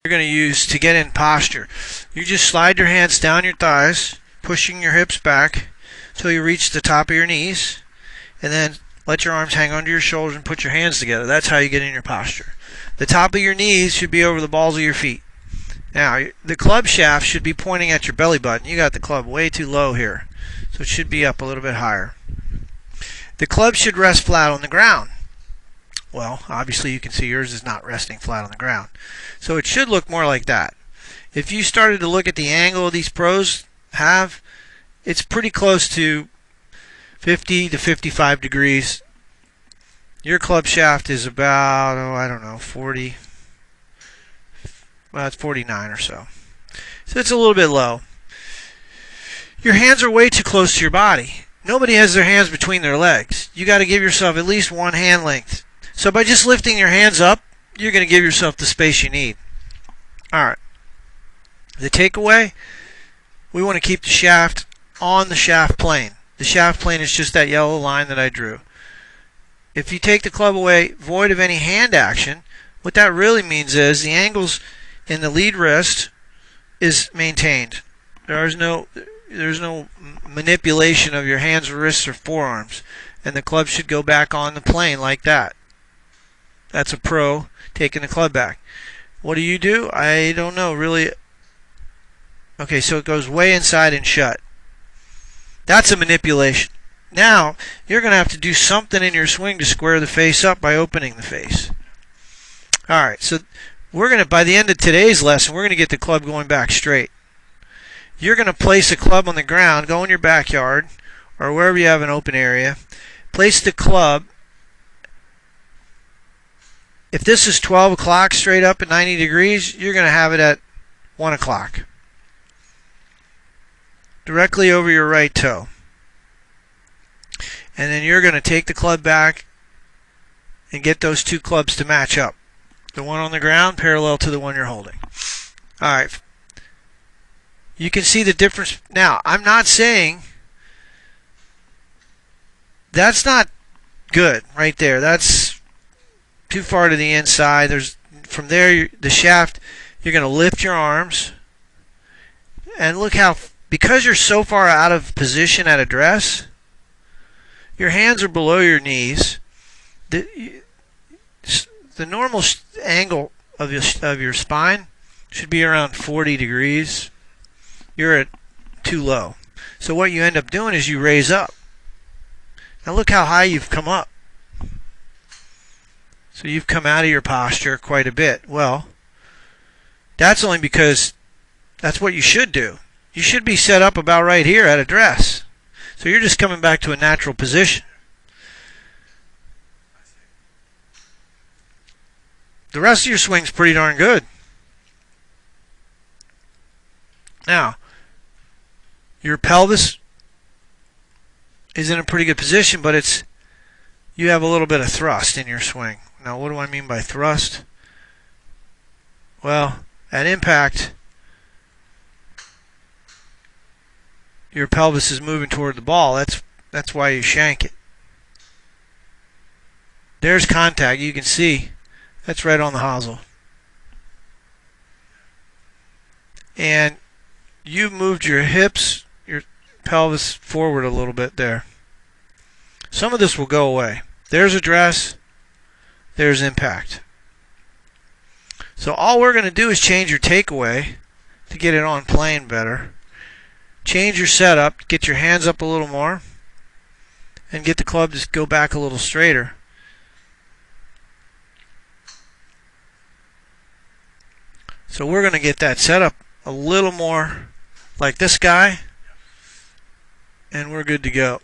you're going to use to get in posture. You just slide your hands down your thighs, pushing your hips back until you reach the top of your knees, and then let your arms hang under your shoulders and put your hands together. That's how you get in your posture. The top of your knees should be over the balls of your feet. Now, the club shaft should be pointing at your belly button. You got the club way too low here, so it should be up a little bit higher. The club should rest flat on the ground. Well, obviously you can see yours is not resting flat on the ground. So it should look more like that. If you started to look at the angle these pros have, it's pretty close to 50 to 55 degrees. Your club shaft is about, I don't know, 40. Well, it's 49 or so. So it's a little bit low. Your hands are way too close to your body. Nobody has their hands between their legs. You got to give yourself at least one hand length. So by just lifting your hands up, you're going to give yourself the space you need. Alright. The takeaway, we want to keep the shaft on the shaft plane. The shaft plane is just that yellow line that I drew. If you take the club away, void of any hand action, what that really means is the angles in the lead wrist is maintained. There's no manipulation of your hands, wrists, or forearms, and the club should go back on the plane like that. That's a pro taking the club back. What do? I don't know really. Okay, so it goes way inside and shut. That's a manipulation. Now you're going to have to do something in your swing to square the face up by opening the face. Alright, so we're going to, by the end of today's lesson, we're going to get the club going back straight. You're going to place the club on the ground, go in your backyard, or wherever you have an open area. Place the club. If this is 12 o'clock straight up at 90 degrees, you're going to have it at 1 o'clock. Directly over your right toe. And then you're going to take the club back and get those two clubs to match up. The one on the ground parallel to the one you're holding. Alright. You can see the difference. Now, I'm not saying that's not good right there. That's too far to the inside. From there, the shaft, you're going to lift your arms. And look how, because you're so far out of position at address, your hands are below your knees. The normal angle of your spine should be around 40 degrees. You're at too low. So what you end up doing is you raise up. Now look how high you've come up. So you've come out of your posture quite a bit. Well, that's only because that's what you should do. You should be set up about right here at address. So you're just coming back to a natural position. The rest of your swing's pretty darn good. Now, your pelvis is in a pretty good position, but you have a little bit of thrust in your swing. Now, what do I mean by thrust? Well, at impact, your pelvis is moving toward the ball. That's why you shank it. There's contact. You can see that's right on the hosel. And you've moved your hips, your pelvis forward a little bit there. Some of this will go away. There's address. There's impact. So all we're going to do is change your takeaway to get it on plane better. Change your setup, get your hands up a little more, and get the club to go back a little straighter. So we're going to get that setup a little more like this guy, and we're good to go.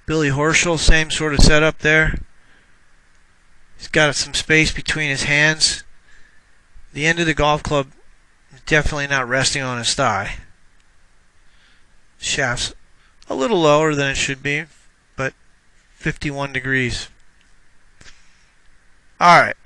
Billy Horschel, same sort of setup there. He's got some space between his hands. The end of the golf club is definitely not resting on his thigh. Shaft's a little lower than it should be, but 51 degrees. Alright.